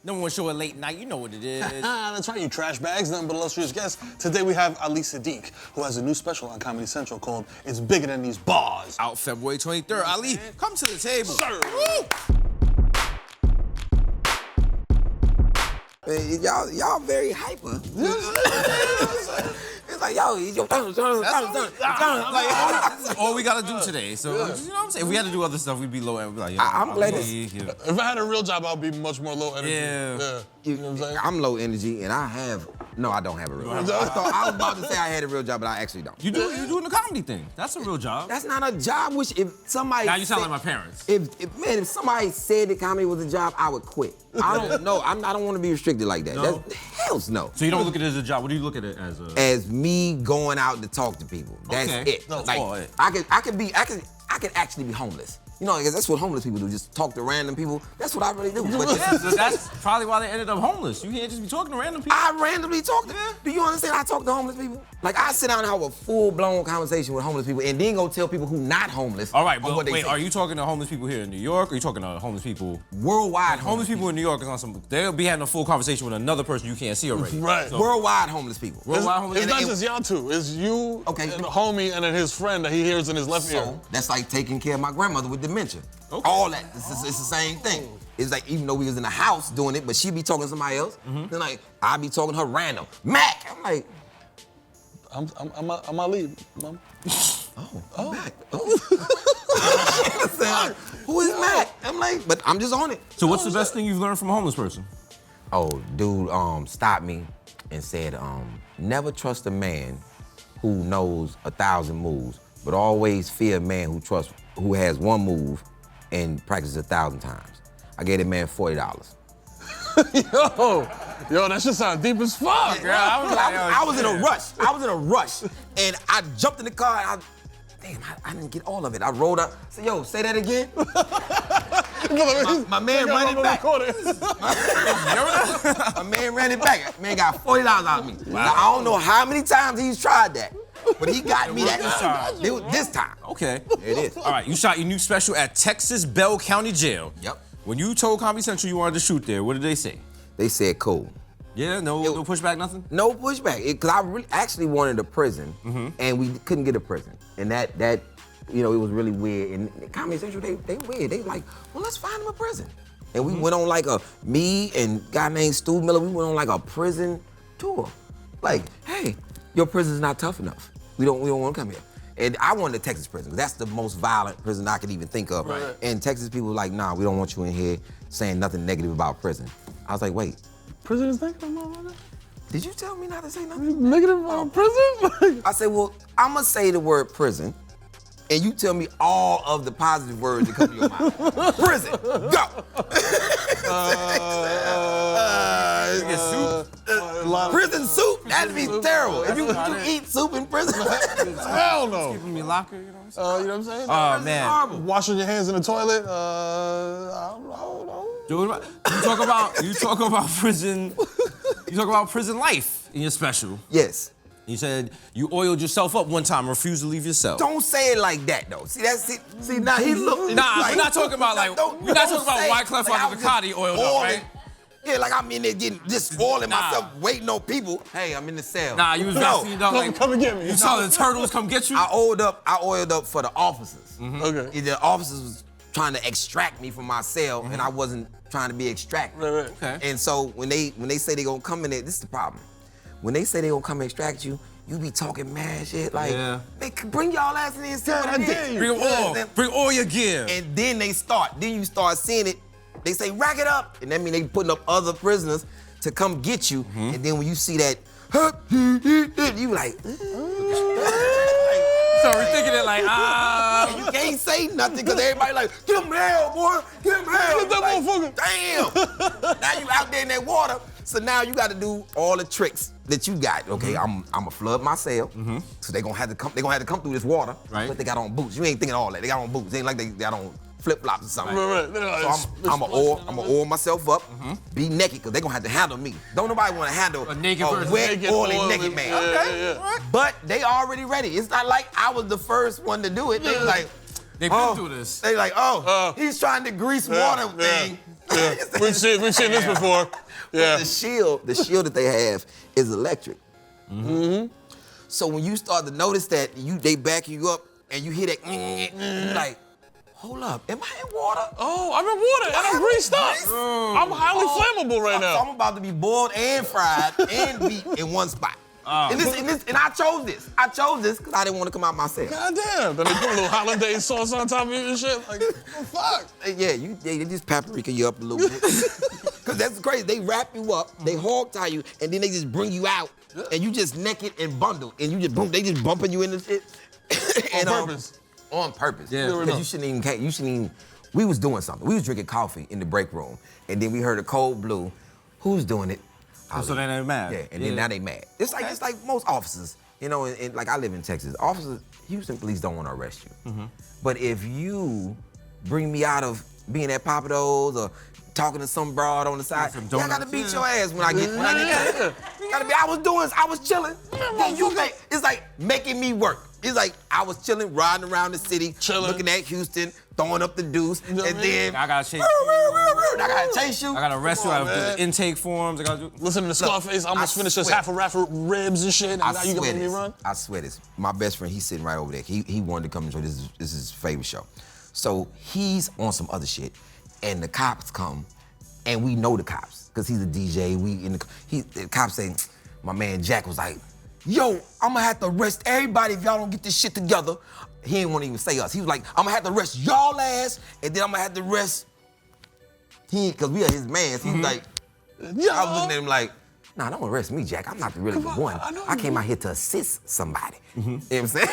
Number one show at late night, you know what it is. That's right, you trash bags, nothing but illustrious guests. Today we have Ali Siddiq, who has a new special on Comedy Central called It's Bigger Than These Bars. Out February 23rd. Ali, come to the table. Sir. Man, y'all very hyper. It's like, yo, All we gotta do today. So, you know what I'm saying? If we had to do other stuff, we'd be low energy. Like, I'm glad If I had a real job, I'd be much more low energy. Yeah. You know what I'm saying? I'm low energy, and I don't have a real job. I was about to say I had a real job, but I actually don't. You doing the comedy thing. That's a real job. That's not a job. Which if somebody Now you sound like my parents. If somebody said that comedy was a job, I would quit. I don't know. I don't want to be restricted like that. No? Hell's no. So you don't look at it as a job. What do you look at it as? As me going out to talk to people. That's it. No, like, I could actually be homeless. You know, because that's what homeless people do, just talk to random people. That's what I really do. But So that's probably why they ended up homeless. You can't just be talking to random people. I randomly talk to them. Do you understand I talk to homeless people? Like, I sit down and have a full-blown conversation with homeless people and then go tell people who not homeless. All right, but wait, are you talking to homeless people here in New York, or are you talking to homeless people? Worldwide homeless people in New York is on some, they'll be having a full conversation with another person you can't see already. Right. So, worldwide homeless people. Worldwide homeless It's people. not just y'all two. It's you, and the homie, and then his friend that he hears in his left ear. That's like taking care of my grandmother with dementia. Okay. All that. It's the same thing. It's like, even though we was in the house doing it, but she be talking to somebody else, then like, I be talking to her random. Mac! I'm like, I'm Ali, Mom. Mac. Who is Mac? I'm like, but I'm just on it. So what's the best thing you've learned from a homeless person? Oh, dude stopped me and said, never trust a man who knows 1,000 moves, but always fear a man who has one move and practices 1,000 times. I gave that man $40. Yo, that shit sound deep as fuck. Girl, I was in a rush. I was in a rush, and I jumped in the car, and I didn't get all of it. I rolled up, said, yo, say that again. my man ran it back. My man ran it back. Man got $40 out of me. Wow. Now, I don't know how many times he's tried that, but he got me this time. Okay. There it is. All right, you shot your new special at Texas Bell County Jail. Yep. When you told Comedy Central you wanted to shoot there, what did they say? They said cool. Yeah, no pushback, nothing? No pushback, because I really actually wanted a prison, and we couldn't get a prison. And that you know, it was really weird. And Comedy Central, they weird. They like, well, let's find him a prison. And we went on like me and a guy named Stu Miller, we went on like a prison tour. Like, hey, your prison's not tough enough. We don't want to come here. And I wanted a Texas prison, because that's the most violent prison I could even think of. Right. And Texas people were like, nah, we don't want you in here saying nothing negative about prison. I was like, wait. Prison is negative about that? Did you tell me not to say nothing? Negative about prison? I said, well, I'm gonna say the word prison, and you tell me all of the positive words that come to your mind. Prison, go. Prison soup? That'd be terrible. If you eat soup in prison. Hell no. Keeping me locker, you know what I'm saying? You know what I'm saying? Oh, man. Horrible. Washing your hands in the toilet, I don't know. Dude, you talk about prison. You talk about prison life in your special. Yes. You said you oiled yourself up one time and refused to leave your cell. Don't say it like that though. See, that's it. See, now he look. Nah, we're not talking about like, we're not talking about Wyclef under the Cotty oiled up, right? Yeah, like I'm in there getting just oiling myself, waiting on people. Hey, I'm in the cell. Nah, you was vaccinated up like, come and get me. You saw the turtles come get you? I oiled up for the officers. Okay. The officers was trying to extract me from my cell, and I wasn't trying to be extracted. Right. Okay. And so when they say they gonna come in there, this is the problem. When they say they gonna come extract you, you be talking mad shit like, they bring y'all ass in there and see what I did. Bring all your gear. And then you start seeing it. They say rack it up, and that mean they putting up other prisoners to come get you. And then when you see that, you like, so we're thinking it like, and you can't say nothing because everybody like, get him hell, boy, get him hell. Get that motherfucker. Damn. Now you out there in that water, so now you got to do all the tricks that you got. Okay, I'm gonna flood my cell, so they gonna have to come through this water. Right. But they got on boots. You ain't thinking all that. They got on boots. It ain't like they got on flip-flops or something. Right. So I'm gonna oil myself up, be naked, because they're gonna have to handle me. Don't nobody wanna handle a naked person. wet, oily, naked man. Yeah. But they already ready. It's not like I was the first one to do it. They was like, They've been through this. They like, he's trying to grease water thing. Yeah. We've seen this before. Yeah. The shield that they have is electric. So when you start to notice that they back you up and you hear that, you're like, hold up, am I in water? Oh, I'm in water and I'm greased up. I'm highly flammable right now. So I'm about to be boiled and fried and beat in one spot. And I chose this. I chose this because I didn't want to come out myself. God damn. Then they put a little hollandaise sauce on top of it and shit. Like, oh, fuck. Yeah, they just paprika you up a little bit. Because that's crazy. They wrap you up, they hog tie you, and then they just bring you out. And you just naked and bundled. And you just boom, they just bumping you in the shit. On purpose. On purpose. Yeah. Because you shouldn't even, we was doing something. We was drinking coffee in the break room. And then we heard a cold blue. Who's doing it? So then they're mad. Yeah, and then now they mad. It's like most officers, you know, and like I live in Texas. Officers, Houston police don't want to arrest you. But if you bring me out of being at Papados or talking to some broad on the side, I gotta beat your ass when I get there. I was chilling. Then it's like making me work. It's like I was chilling, riding around the city, looking at Houston, throwing up the deuce, and then I gotta chase I gotta chase you. I gotta arrest you. I gotta do the intake forms. I gotta do. Listen to Scarface. I almost finished this half a rack of ribs and shit. And now you gonna let me run? I swear this. My best friend, he's sitting right over there. He wanted to come and show this is his favorite show. So he's on some other shit, and the cops come, and we know the cops because he's a DJ. The cops say, my man Jack was like, yo, I'm gonna have to arrest everybody if y'all don't get this shit together. He didn't want to even say us. He was like, I'm gonna have to arrest y'all ass, and then I'm gonna have to arrest because we are his man. So he was like, I was looking at him like, nah, don't arrest me, Jack. I'm not really the one. I came out here to assist somebody. You know what I'm saying?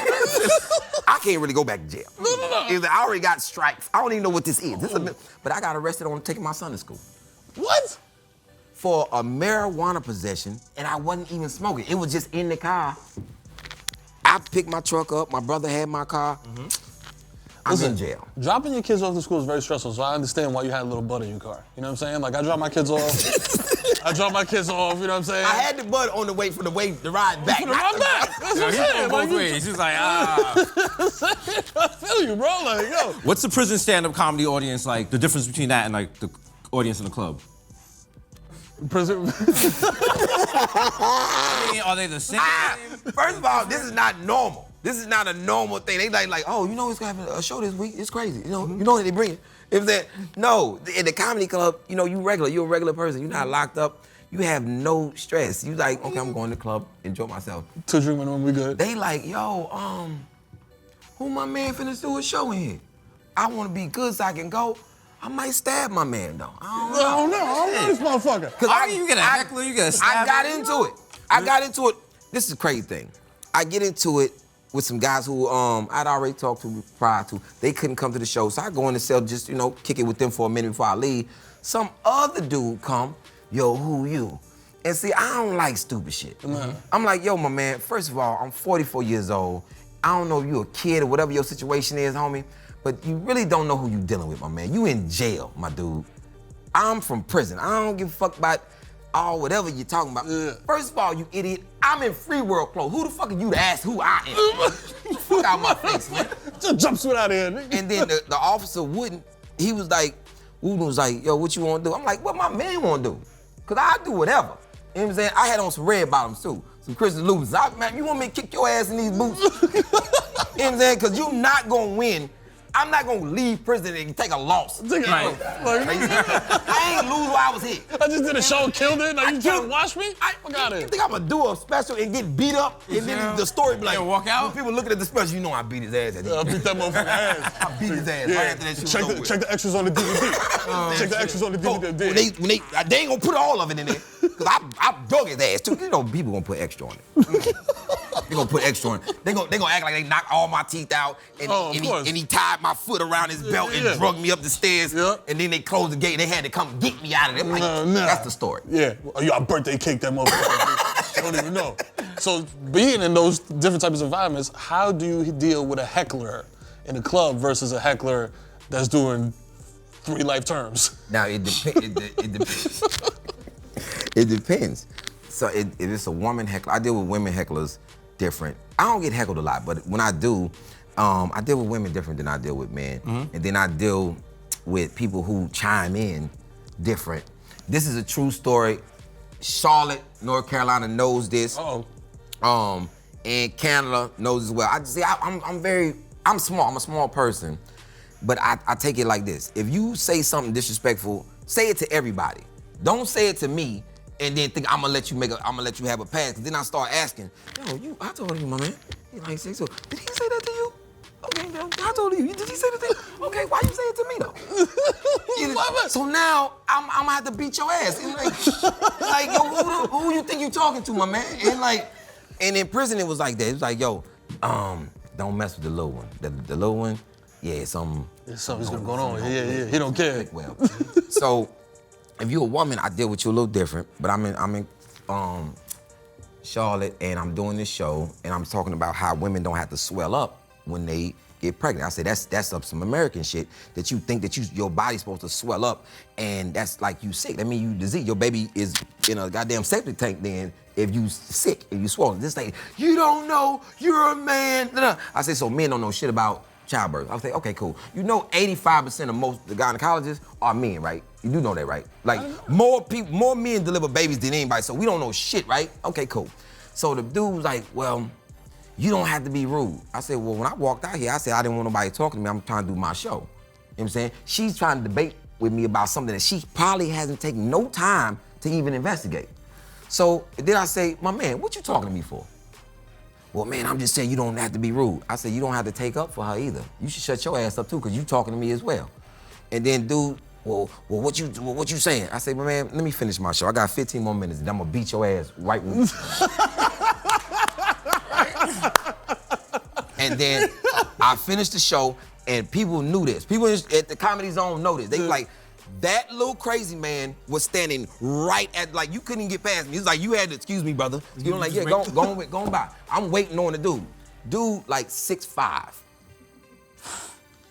I can't really go back to jail. No. I already got stripes. I don't even know what this is. But I got arrested on taking my son to school. What? For a marijuana possession, and I wasn't even smoking. It was just in the car. I picked my truck up. My brother had my car. I'm in jail. Dropping your kids off to school is very stressful, so I understand why you had a little bud in your car. You know what I'm saying? Like, I drop my kids off. You know what I'm saying? I had the bud on the way from the ride back. For the ride back. That's what I'm saying. Both ways. He's like, I feel you, bro. Like, yo. What's the prison stand-up comedy audience like? The difference between that and like the audience in the club? Prison. I mean, are they the same? First of all, this is not normal. This is not a normal thing. They like, oh, you know, it's gonna have a show this week. It's crazy. You know what they bring. If that, no, in the comedy club, you know, you're a regular person. You're not locked up. You have no stress. You like, okay, I'm going to the club, enjoy myself. Two drinking when we good. They like, yo, who my man finna do a show in here? I wanna be good so I can go. I might stab my man though. I don't know this motherfucker. Cause you get a heckler, you get a stab. I got into it. This is a crazy thing. I get into it with some guys who I'd already talked to prior to. They couldn't come to the show, so I go in the cell, just kick it with them for a minute before I leave. Some other dude come, yo, who you? And see, I don't like stupid shit. I'm like, yo, my man. First of all, I'm 44 years old. I don't know if you a kid or whatever your situation is, homie. But you really don't know who you dealing with, my man. You in jail, my dude. I'm from prison. I don't give a fuck about whatever you're talking about. First of all, you idiot, I'm in free world clothes. Who the fuck are you to ask who I am? Fuck out my face, man. Just jumpsuit out of here, nigga. And then the officer wouldn't. He was like, yo, what you want to do? I'm like, what my man want to do? Because I do whatever. You know what I'm saying? I had on some red bottoms, too. Some Christian Louboutins. Man, you want me to kick your ass in these boots? You know what I'm saying? Because you're not going to win. I'm not gonna leave prison and take a loss. Right. I ain't lose while I was here. I just did a show, killed it. Now you trying to watch me? You think I'm gonna do a special and get beat up, and then the story be like, walk out? When people looking at the special, you know I beat his ass. I beat that motherfucker ass. I beat his ass right after that shit was over. Check the extras on the DVD. Check the extras on the DVD. When they ain't gonna put all of it in there, cause I dug his ass too. You know people gonna put extra on it. They gonna put extra on it. They gonna act like they knocked all my teeth out, and he tied my foot around his belt and drug me up the stairs, and then they closed the gate and they had to come get me out of there. Like, that's the story. Yeah, I birthday cake that motherfucker. I don't even know. So being in those different types of environments, how do you deal with a heckler in a club versus a heckler that's doing 3 life terms? Now it depends. It depends. So if it's a woman heckler, I deal with women hecklers different. I don't get heckled a lot, but when I do, I deal with women different than I deal with men. And then I deal with people who chime in different. This is a true story. Charlotte, North Carolina knows this. And Canada knows as well. I'm small. I'm a small person, but I take it like this. If you say something disrespectful, say it to everybody. Don't say it to me and then think I'm gonna let you have a pass. Cause then I start asking, yo, I told you, my man. He like say so. Did he say that to you? Okay, yo, I told you. Did he say that to you? Okay, why you say it to me though? So now I'm gonna have to beat your ass. Like yo, who you think you talking to, my man? And in prison it was like that. It was like, yo, don't mess with the little one. The little one, yeah, something's going on. Yeah, he don't care. Well, so if you're a woman, I deal with you a little different. But I'm in Charlotte, and I'm doing this show, and I'm talking about how women don't have to swell up when they get pregnant. I say that's some American shit that you think that your body's supposed to swell up, and that's like you sick. That mean you disease. Your baby is in a goddamn septic tank then. If you sick, if you swollen. This thing, you don't know, you're a man. I say, so men don't know shit about childbirth. I say, okay, cool. You know 85% of most the gynecologists are men, right? You do know that, right? Like more men deliver babies than anybody, so we don't know shit, right? Okay, cool. So the dude was like, well, you don't have to be rude. I said, well, when I walked out here, I said I didn't want nobody talking to me. I'm trying to do my show. You know what I'm saying? She's trying to debate with me about something that she probably hasn't taken no time to even investigate. So then I say, my man, what you talking to me for? Well, man, I'm just saying you don't have to be rude. I said, you don't have to take up for her either. You should shut your ass up too, because you talking to me as well. And then dude, well, what you saying? I said, my man, let me finish my show. I got 15 more minutes and I'm gonna beat your ass right when you And then I finished the show and people knew this. People at the Comedy Zone know this. They was like, that little crazy man was standing right at, like, you couldn't get past me. He was like, you had to, excuse me, brother. You know, like, yeah, go on by. I'm waiting on the dude. Dude, like 6'5".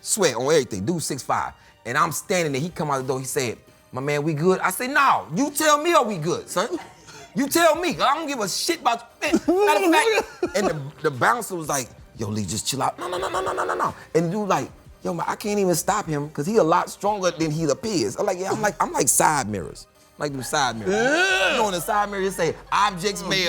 Swear on everything, dude 6'5". And I'm standing there, he come out the door, he said, my man, we good? I said, no, you tell me are we good, son? You tell me, I don't give a shit about you. Matter of fact, and the bouncer was like, yo, Lee, just chill out. No. And the dude like, yo, man, I can't even stop him because he a lot stronger than he appears. I'm like side mirrors. Like them side mirrors. Yeah. You know, in the side mirror, you say, objects may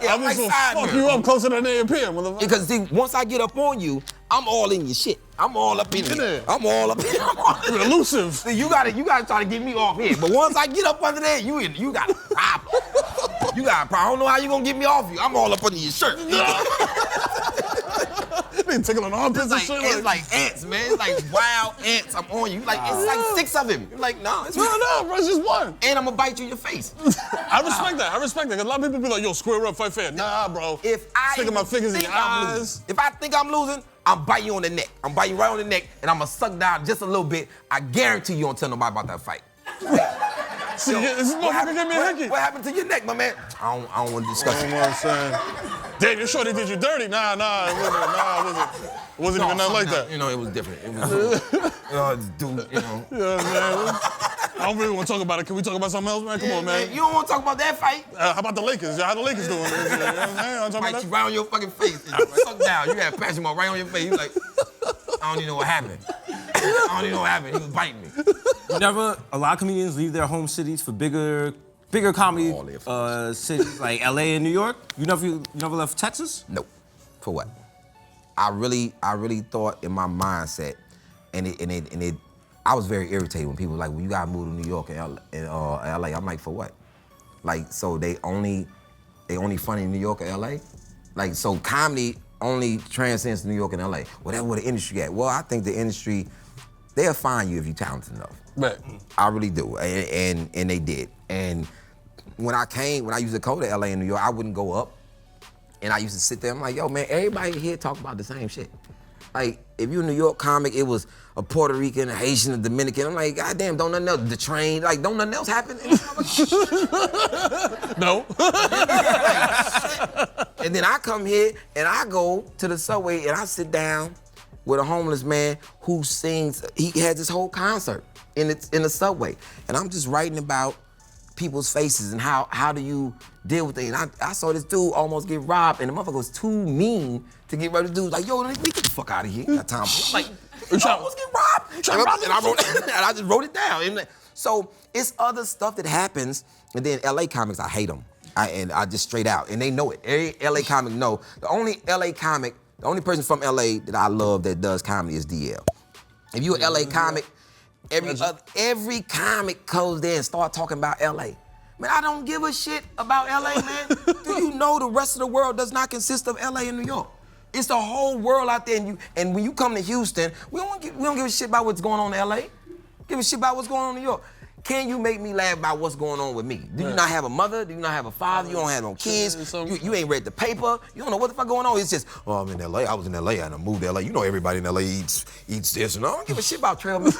I'm like just gonna fuck you up closer than they appear, motherfucker. Because see, once I get up on you, I'm all in your shit. I'm all up in there. I'm all up in there. You're elusive. See, you gotta try to get me off here. But once I get up under there, you got a problem. You got a problem. I don't know how you gonna get me off you. I'm all up under your shirt. They tickling armpits and shit. It's like ants, man. It's like wild ants. I'm on you. Like it's like 6 of them. You're like, no, it's no, bro, it's just one. And I'm gonna bite you in your face. I respect that. Cause a lot of people be like, yo, square up, fight fair. Nah, bro. Sticking my fingers in your eyes. If I think I'm losing, I'm biting you on the neck. I'm biting you right on the neck, and I'm gonna suck down just a little bit. I guarantee you don't tell nobody about that fight. See, this motherfucker give me a hickey. What happened to your neck, my man? I don't want to discuss it. You know what I'm saying? Damn, you sure they did you dirty? Nah, it wasn't even nothing like that. You know, it was different. It was, dude, you know. Yeah, man. I don't really want to talk about it. Can we talk about something else, man? Come on, man. You don't want to talk about that fight? How about the Lakers? How the Lakers doing? You know what I'm saying? Fight you right on your fucking face. Suck down. You had passion mark right on your face. You like, I don't even know what happened. I don't even know what happened. He was biting me. A lot of comedians leave their home cities for bigger comedy cities like LA and New York. You never left Texas? Nope. For what? I really thought in my mindset, and I was very irritated when people were like, well, you gotta move to New York and LA. I'm like, for what? Like, so they only funny in New York or LA? Like, so comedy only transcends New York and LA. Well, that's where the industry at. Well, I think the industry, they'll find you if you're talented enough. Right. I really do, and they did. And when I used to go to LA and New York, I wouldn't go up. And I used to sit there, I'm like, yo, man, everybody here talk about the same shit. Like, if you're a New York comic, it was a Puerto Rican, a Haitian, a Dominican. I'm like, goddamn, don't nothing else, the train, like, don't nothing else happen? No. And then I come here, and I go to the subway, and I sit down with a homeless man who sings, he has this whole concert in the subway. And I'm just writing about people's faces and how do you deal with it. And I saw this dude almost get robbed, and the motherfucker was too mean to get rid of the dude. Like, yo, let me get the fuck out of here. Got time. Like, I was getting robbed. And I wrote, and I just wrote it down. And so it's other stuff that happens, and then LA comics, I hate them. I just straight out, and they know it. Every LA comic know. The only person from LA that I love that does comedy is DL. If you an LA comic, every comic goes there and start talking about LA. Man, I don't give a shit about LA, man. Do you know the rest of the world does not consist of LA and New York? It's the whole world out there, and when you come to Houston, we don't give a shit about what's going on in LA. Give a shit about what's going on in New York. Can you make me laugh about what's going on with me? Do you not have a mother? Do you not have a father? You don't have no kids? You ain't read the paper? You don't know what the fuck going on? It's just, oh, I'm in LA. I was in LA and I moved to LA. You know everybody in LA eats this, and I don't give a shit about trail mix.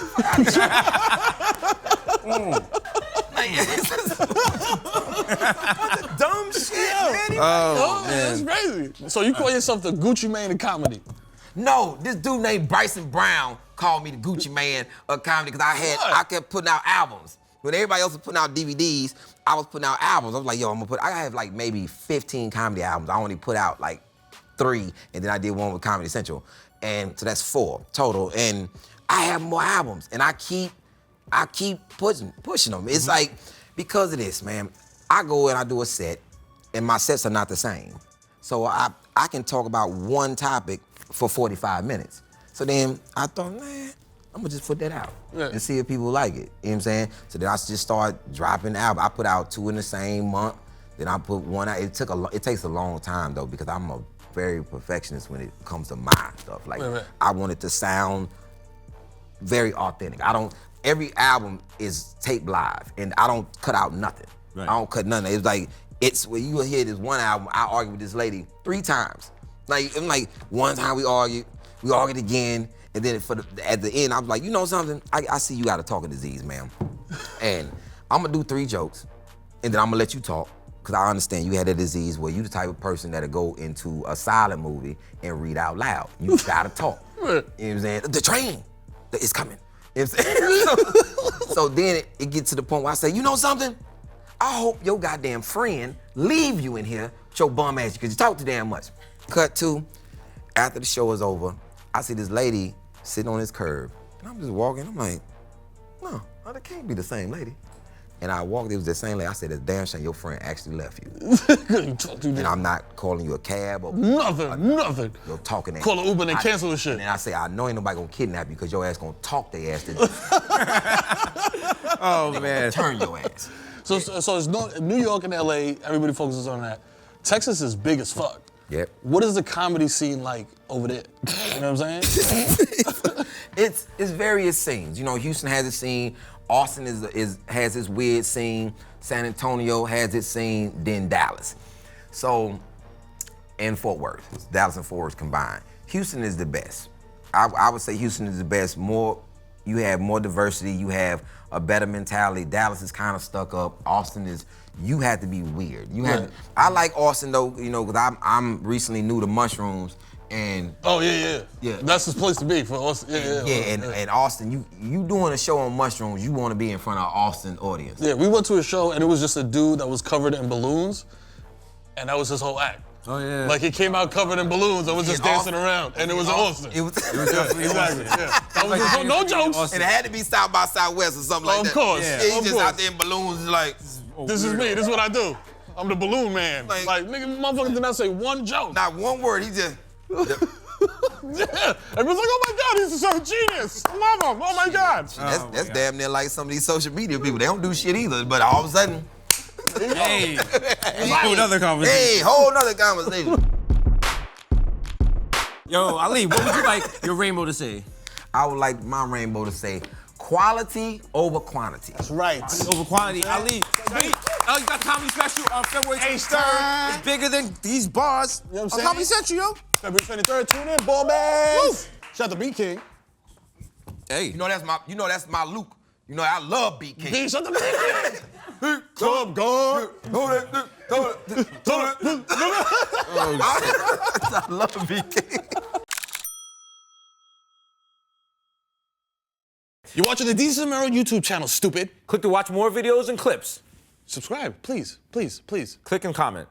Dumb shit, man. Oh, man. That's crazy. So you call yourself the Gucci Mane of comedy? No, this dude named Bryson Brown called me the Gucci Man of comedy because I kept putting out albums. When everybody else was putting out DVDs, I was putting out albums. I was like, yo, I have like maybe 15 comedy albums. I only put out like 3, and then I did one with Comedy Central. And so that's 4 total. And I have more albums, and I keep pushing them. It's like, because of this, man, I go and I do a set, and my sets are not the same. So I can talk about one topic for 45 minutes. So then I thought, man, I'm gonna just put that out and see if people like it. You know what I'm saying? So then I just start dropping albums. I put out 2 in the same month. Then I put 1 out. It takes a long time though, because I'm a very perfectionist when it comes to my stuff. Like I want it to sound very authentic. Every album is taped live, and I don't cut out nothing. Right. I don't cut nothing. It's like, when you hear this one album, I argued with this lady 3 times. Like one time we argued again, and then at the end, I was like, you know something? I see you got a talking disease, ma'am. And I'm gonna do 3 jokes, and then I'm gonna let you talk, because I understand you had a disease where you the type of person that'll go into a silent movie and read out loud. You gotta talk. You know what I'm saying? The train is coming. You know what I'm saying? So then it gets to the point where I say, you know something? I hope your goddamn friend leave you in here with your bum ass, because you talk too damn much. Cut to, after the show is over, I see this lady sitting on this curb, and I'm just walking. I'm like, no, that can't be the same lady. And I walked, it was the same lady. I said, it's damn shame your friend actually left you. And I'm not calling you a cab or nothing. You're talking. Call an Uber and they cancel the shit. And I say, I know ain't nobody gonna kidnap you because your ass gonna talk their ass to Oh man. Turn your ass. So it's New York and LA, everybody focuses on that. Texas is big as fuck. Yep. What is the comedy scene like over there? You know what I'm saying? It's various scenes. You know, Houston has its scene, Austin has its weird scene, San Antonio has its scene, then Dallas. So, and Fort Worth, Dallas and Fort Worth combined. Houston is the best. I would say Houston is the best. You have more diversity, you have a better mentality. Dallas is kind of stuck up. Austin is, you have to be weird. I like Austin though, you know, because I'm recently new to mushrooms, and yeah. That's the place to be for Austin. And Austin, you doing a show on mushrooms, you want to be in front of an Austin audience. Yeah, we went to a show and it was just a dude that was covered in balloons, and that was his whole act. Oh yeah. Like he came out covered in balloons and was just dancing around, and it was Austin. It was definitely exactly. Yeah. That was just, no jokes. And it had to be South by Southwest or something like that. Of course. Yeah, he's just out there in balloons, like. This is me. This is what I do. I'm the balloon man. Like nigga, motherfucker did not say one joke. Not one word. He just. Yeah. Everyone's like, oh my God, he's so genius. I love him. Oh my God. That's damn near like some of these social media people. They don't do shit either, but all of a sudden. Hey, whole nother conversation. Hey, whole nother conversation. Yo, Ali, what would you like your rainbow to say? I would like my rainbow to say, quality over quantity. That's right. Over quality. Ali, you got comedy special on February 23rd. It's bigger than these bars. You know what I'm on saying? Comedy Central, yo. February 23rd, tune in, ball bags. Shout out to B King. Hey. You know that's my Luke. You know I love B King. B, shut the B King. Club guard. I love B King. You're watching the Desus and Mero YouTube channel, stupid. Click to watch more videos and clips. Subscribe, please, please, please. Click and comment.